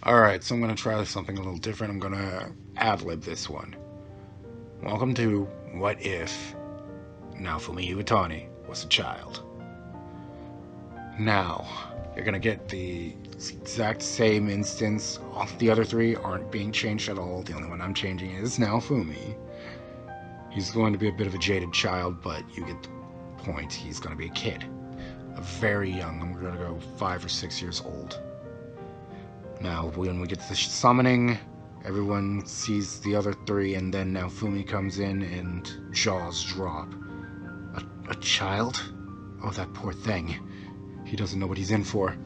Alright, so I'm gonna try something a little different. I'm gonna ad-lib this one. Welcome to What If Naofumi Iwatani was a child. Now, you're gonna get the exact same instance. All the other three aren't being changed at all. The only one I'm changing is Naofumi. He's going to be a bit of a jaded child, but you get the point. He's gonna be a kid. A very young. I'm gonna go 5 or 6 years old. Now, when we get to the summoning, everyone sees the other three, and then Naofumi comes in and jaws drop. A child? Oh, that poor thing. He doesn't know what he's in for.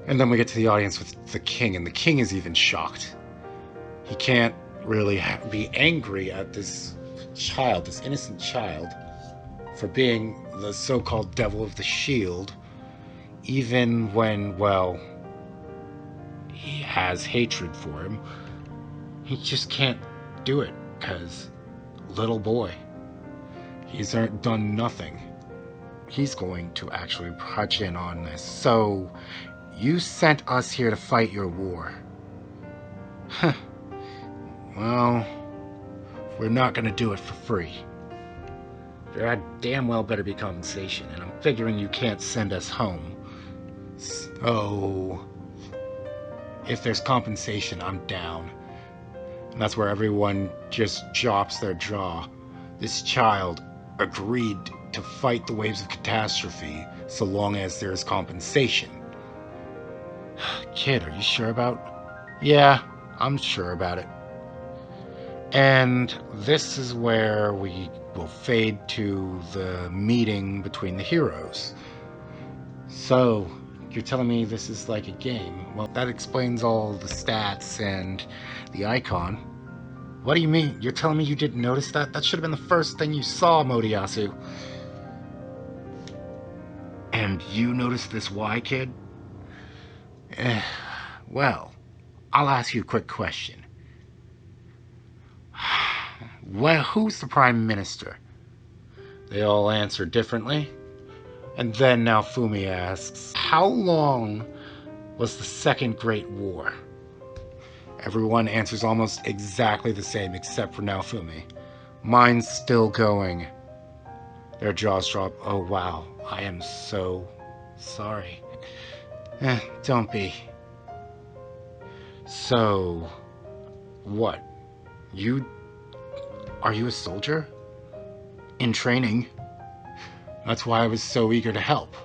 And then we get to the audience with the king, and the king is even shocked. He can't really be angry at this child, this innocent child, for being the so-called devil of the shield, even when, well, he has hatred for him. He just can't do it, because little boy, he's done nothing. He's going to actually punch in on this. So, you sent us here to fight your war. Huh. Well, we're not gonna do it for free. There damn well better be compensation, and I'm figuring you can't send us home. So, if there's compensation, I'm down. And that's where everyone just drops their jaw. This child agreed to fight the waves of catastrophe so long as there's compensation. Kid, are you sure about? Yeah, I'm sure about it. And this is where we will fade to the meeting between the heroes. So, you're telling me this is like a game. Well, that explains all the stats and the icon. What do you mean? You're telling me you didn't notice that? That should have been the first thing you saw, Modiyasu. And you noticed this Y, kid? Well, I'll ask you a quick question. Well, who's the Prime Minister? They all answer differently. And then Naofumi asks, how long was the Second Great War? Everyone answers almost exactly the same except for Naofumi. Mine's still going. Their jaws drop. Oh wow, I am so sorry. Don't be. So, what? Are you a soldier? In training. That's why I was so eager to help.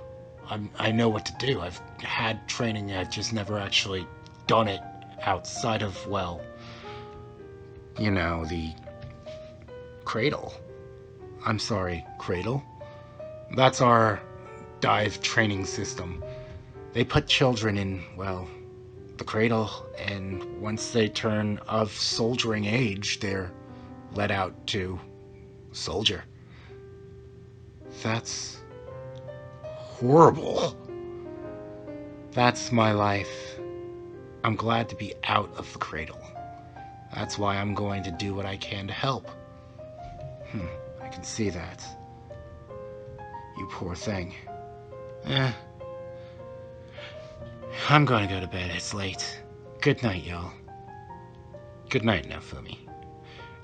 I know what to do. I've had training, I've just never actually done it outside of, well, you know, the cradle. I'm sorry, cradle? That's our dive training system. They put children in, well, the cradle, and once they turn of soldiering age, they're let out to soldier. That's horrible. That's my life. I'm glad to be out of the cradle. That's why I'm going to do what I can to help. I can see that. You poor thing. I'm going to go to bed. It's late. Good night, y'all. Good night, Naofumi.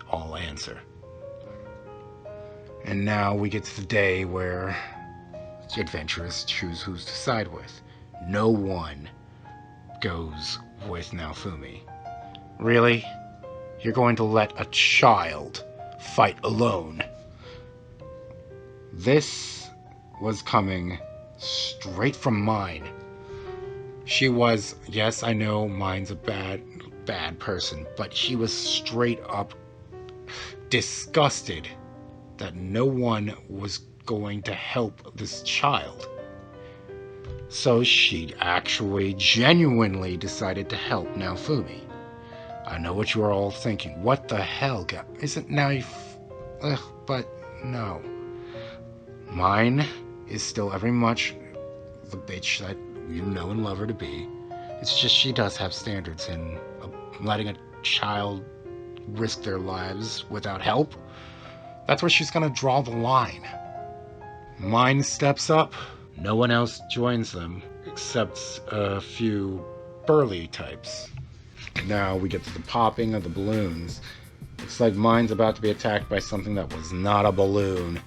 All answer. And now we get to the day where the adventurers choose who's to side with. No one goes with Naofumi. Really? You're going to let a child fight alone? This was coming straight from mine. She was, yes, I know mine's a bad person, but she was straight up disgusted that no one was going to help this child. So she actually genuinely decided to help Naofumi. I know what you are all thinking. What the hell, isn't but no. Mine is still very much the bitch that you know and love her to be. It's just she does have standards, and letting a child risk their lives without help, that's where she's gonna draw the line. Mine steps up. No one else joins them, except a few burly types. Now we get to the popping of the balloons. Looks like mine's about to be attacked by something that was not a balloon.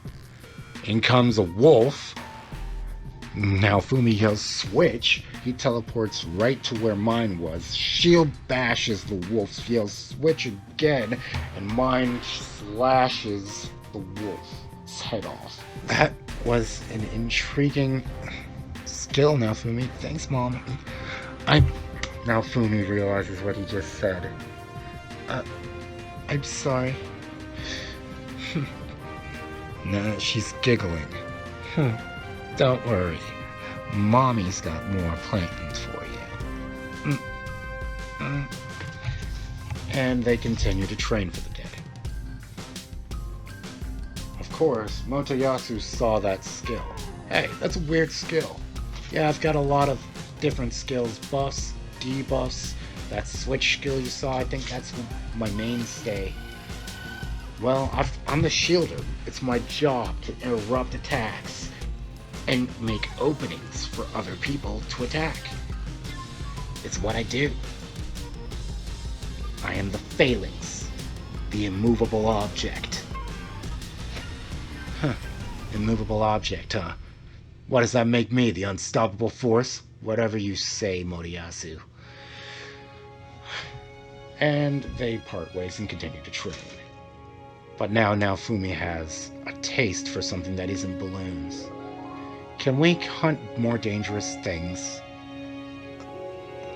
In comes a wolf. Naofumi yells switch. He teleports right to where mine was. Shield bashes the wolf. Yells switch again. And mine slashes the wolf's head off. That was an intriguing skill, Naofumi. Thanks, Mom. Naofumi realizes what he just said. I'm sorry. No, she's giggling. Don't worry. Mommy's got more plans for you. And they continue to train for the day. Of course, Motoyasu saw that skill. Hey, that's a weird skill. Yeah, I've got a lot of different skills. Buffs, debuffs. That switch skill you saw, I think that's my mainstay. Well, I'm the shielder. It's my job to interrupt attacks and make openings for other people to attack. It's what I do. I am the phalanx, the immovable object. Immovable object, huh? What does that make me, the unstoppable force? Whatever you say, Motoyasu. And they part ways and continue to train. But now Naofumi has a taste for something that isn't balloons. Can we hunt more dangerous things?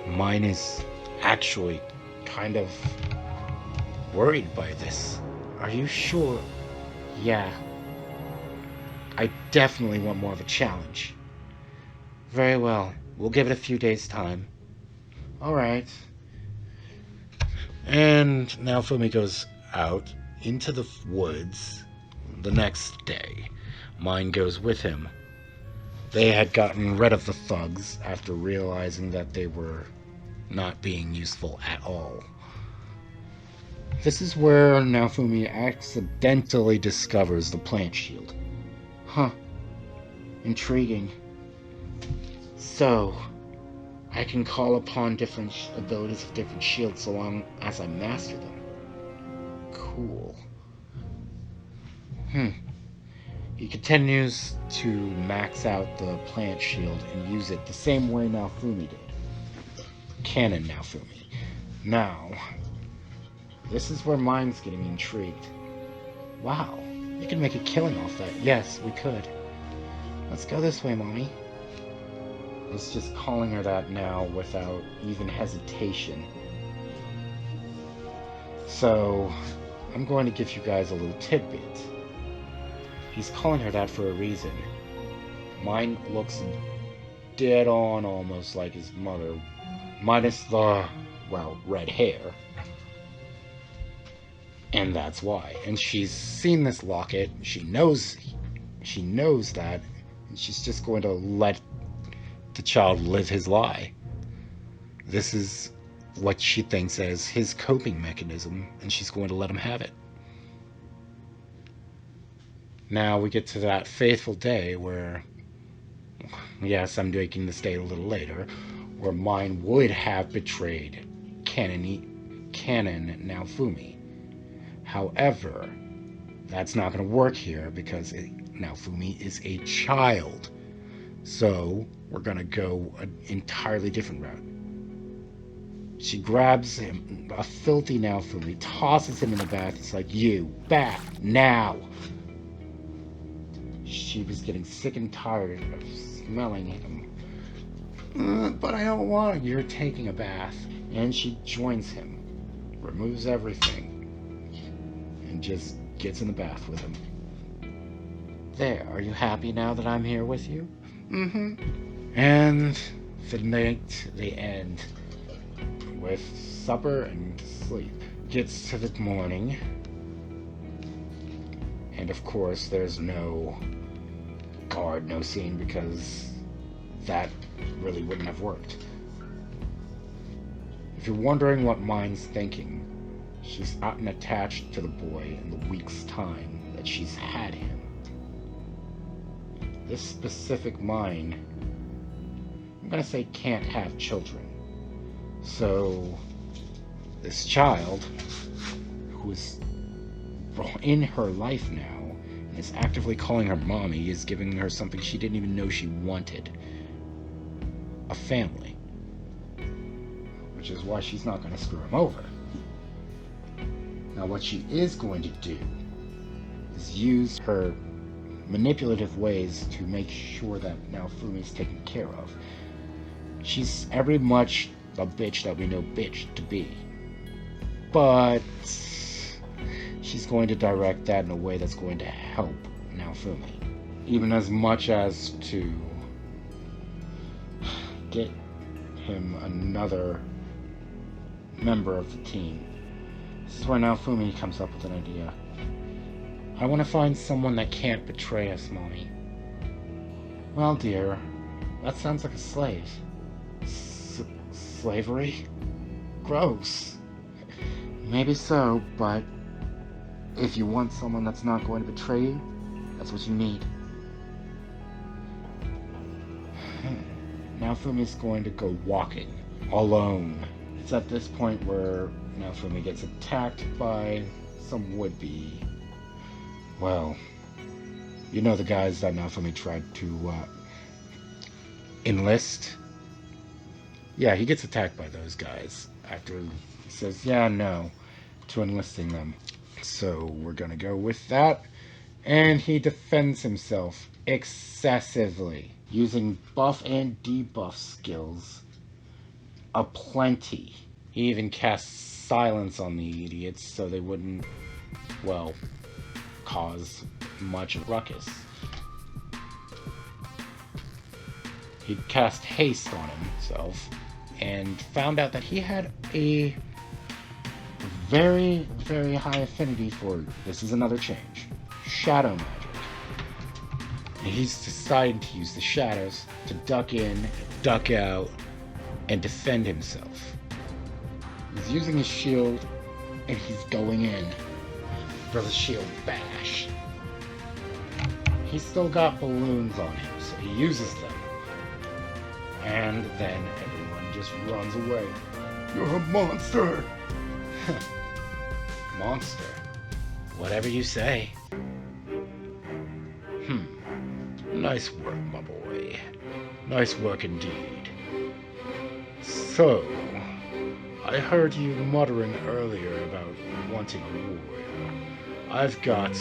Mine is actually kind of worried by this. Are you sure? Yeah. I definitely want more of a challenge. Very well. We'll give it a few days' time. Alright. And Naofumi goes out into the woods the next day. Mine goes with him. They had gotten rid of the thugs after realizing that they were not being useful at all. This is where Naofumi accidentally discovers the plant shield. Huh. Intriguing. So, I can call upon different abilities of different shields so long as I master them. Cool. He continues to max out the plant shield and use it the same way Naofumi did. Canon Naofumi. Now, this is where mine's getting intrigued. Wow, we can make a killing off that. Yes, we could. Let's go this way, Mommy. It's just calling her that now without even hesitation. So, I'm going to give you guys a little tidbit. He's calling her that for a reason. Mine looks dead on almost like his mother, minus the, well, red hair. And that's why. And she's seen this locket, she knows that, and she's just going to let the child live his lie. This is what she thinks as his coping mechanism, and she's going to let him have it. Now we get to that fateful day where, yes, I'm making this day a little later, where mine would have betrayed Canon Naofumi. However, that's not going to work here because Naofumi is a child. So we're going to go an entirely different route. She grabs him, a filthy Naofumi, tosses him in the bath. It's like, you, bath, now! She was getting sick and tired of smelling him. But I don't want it. You're taking a bath. And she joins him, removes everything, and just gets in the bath with him. There, are you happy now that I'm here with you? And the night they end with supper and sleep. Gets to the morning, and of course there's no guard, no scene, because that really wouldn't have worked. If you're wondering what mine's thinking, she's gotten attached to the boy in the week's time that she's had him. This specific mine, I'm gonna say, can't have children. So, this child, who is in her life now, and is actively calling her mommy, is giving her something she didn't even know she wanted. A family. Which is why she's not going to screw him over. Now what she is going to do is use her manipulative ways to make sure that Naofumi's taken care of. She's every much a bitch that we know bitch to be. But she's going to direct that in a way that's going to help Naofumi. Even as much as to get him another member of the team. This is where Naofumi comes up with an idea. I want to find someone that can't betray us, Mommy. Well, dear, that sounds like a slave. Slavery? Gross. Maybe so, but if you want someone that's not going to betray you, that's what you need. Naofumi's going to go walking, alone. It's at this point where Naofumi gets attacked by some would-be... Well, you know the guys that Naofumi tried to enlist? Yeah, he gets attacked by those guys after he says, yeah, no, to enlisting them. So we're gonna go with that. And he defends himself excessively, using buff and debuff skills aplenty. He even casts silence on the idiots so they wouldn't, well, cause much ruckus. He'd cast haste on himself and found out that he had a very, very high affinity for, this is another change, shadow magic. And he's decided to use the shadows to duck in, duck out, and defend himself. He's using his shield, and he's going in for the shield bash. He's still got balloons on him, so he uses them. And then everyone just runs away. You're a monster! Monster? Whatever you say. Nice work, my boy. Nice work indeed. So, I heard you muttering earlier about wanting a warrior. I've got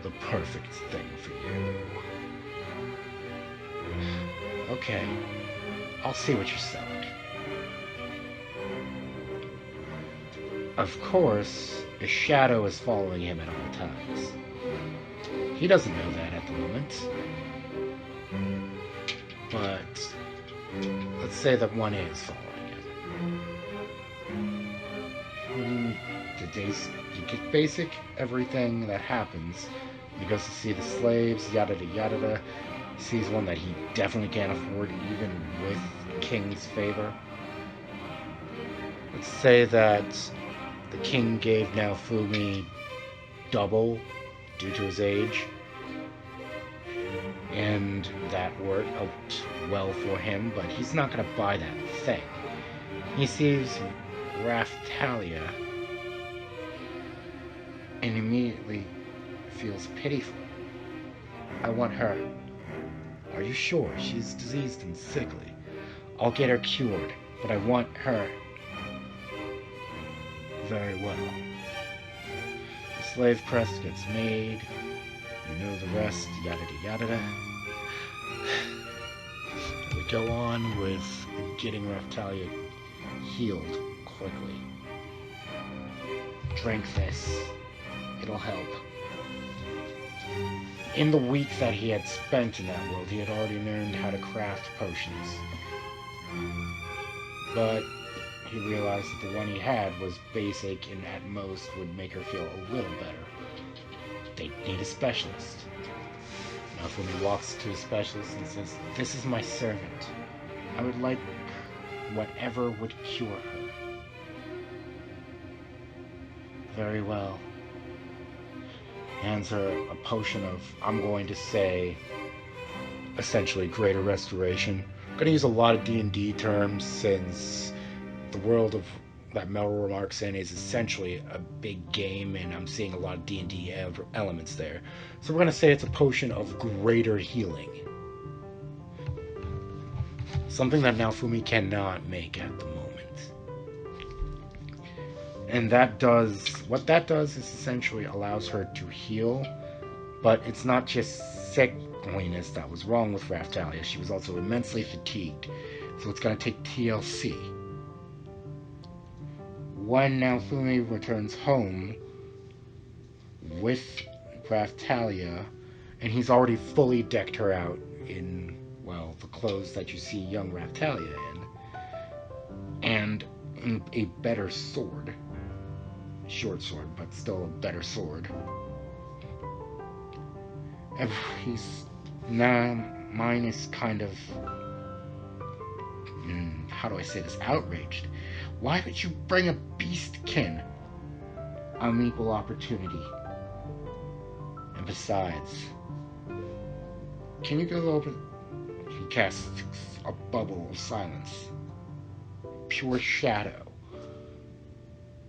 the perfect thing for you. Okay, I'll see what you're selling. Of course, a shadow is following him at all times. He doesn't know that at the moment. But let's say that one is following him. You get basic everything that happens. He goes to see the slaves, yada yada. He sees one that he definitely can't afford, even with King's favor. Let's say that the King gave Naofumi double due to his age. And that worked out well for him, but he's not going to buy that thing. He sees Raphtalia and immediately feels pity for her. I want her. Are you sure? She's diseased and sickly. I'll get her cured, but I want her. Very well. The slave press gets made. You know the rest, yada yada. We go on with getting Raphtalia healed quickly. Drink this. It'll help. In the week that he had spent in that world, he had already learned how to craft potions. But he realized that the one he had was basic and at most would make her feel a little better. They need a specialist. Naofumi walks to a specialist and says, "This is my servant. I would like whatever would cure her." Very well. Hands her a potion of, I'm going to say, essentially greater restoration. I'm going to use a lot of D&D terms since the world of that Mel remarks in is essentially a big game, and I'm seeing a lot of D&D elements there. So we're going to say it's a potion of greater healing. Something that Naofumi cannot make at the moment. And what that does is essentially allows her to heal, but it's not just sickliness that was wrong with Raphtalia. She was also immensely fatigued. So it's going to take TLC. When Naofumi returns home with Raphtalia, and he's already fully decked her out in, well, the clothes that you see young Raphtalia in, and in a better sword. Short sword, but still a better sword. Mine is kind of, how do I say this, outraged. Why would you bring a beastkin? I'm equal opportunity. And besides, can you go over? He casts a bubble of silence. Pure shadow.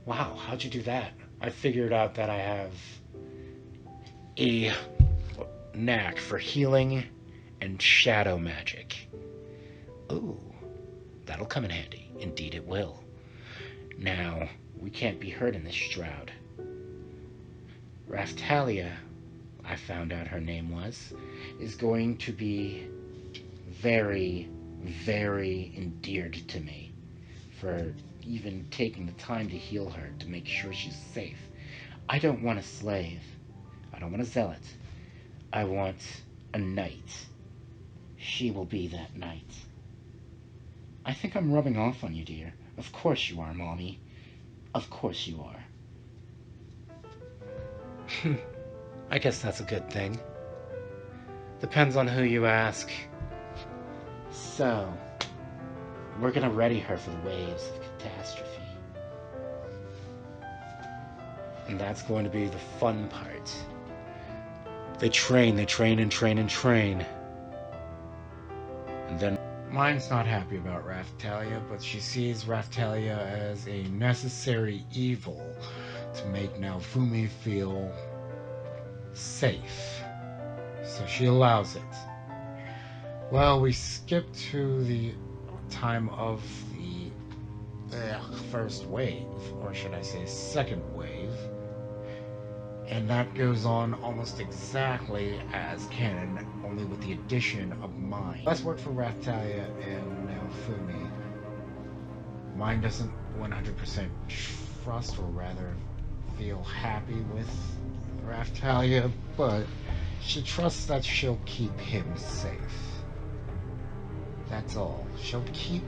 Wow, how'd you do that? I figured out that I have a knack for healing and shadow magic. Ooh, that'll come in handy. Indeed it will. Now, we can't be heard in this shroud. Raphtalia, I found out her name was, is going to be very, very endeared to me for even taking the time to heal her to make sure she's safe. I don't want a slave. I don't want a zealot. I want a knight. She will be that knight. I think I'm rubbing off on you, dear. Of course you are, Mommy. Of course you are. I guess that's a good thing. Depends on who you ask. So, we're gonna ready her for the waves of catastrophe. And that's going to be the fun part. They train and train and train. And then Mine's not happy about Raphtalia, but she sees Raphtalia as a necessary evil to make Naofumi feel safe. So she allows it. Well, we skip to the time of the first wave, or should I say second wave. And that goes on almost exactly as canon, only with the addition of mine. Let's work for Raphtalia and Naofumi. Mine doesn't 100% trust, or rather feel happy with Raphtalia, but she trusts that she'll keep him safe. That's all. She'll keep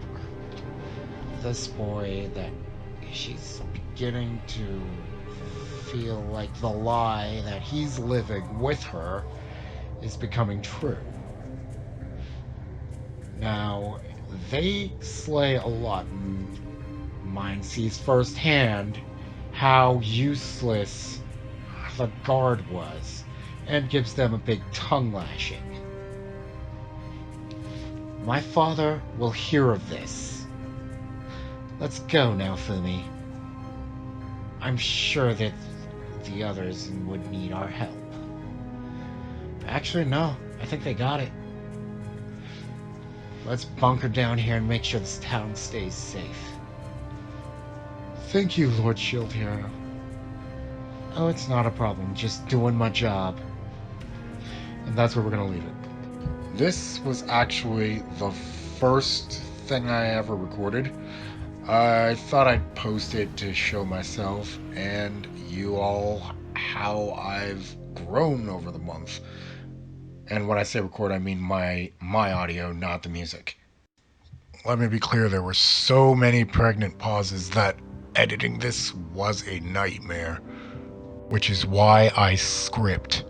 this boy that she's beginning to feel like the lie that he's living with her is becoming true. Now, they slay a lot. Mine sees firsthand how useless the guard was and gives them a big tongue lashing. My father will hear of this. Let's go, Naofumi. I'm sure that the others would need our help. Actually, no. I think they got it. Let's bunker down here and make sure this town stays safe. Thank you, Lord Shield Hero. Oh, it's not a problem. Just doing my job. And that's where we're gonna leave it. This was actually the first thing I ever recorded. I thought I'd post it to show myself and you all how I've grown over the month. And when I say record, I mean my audio, not the music. Let me be clear, there were so many pregnant pauses that editing this was a nightmare, which is why I script.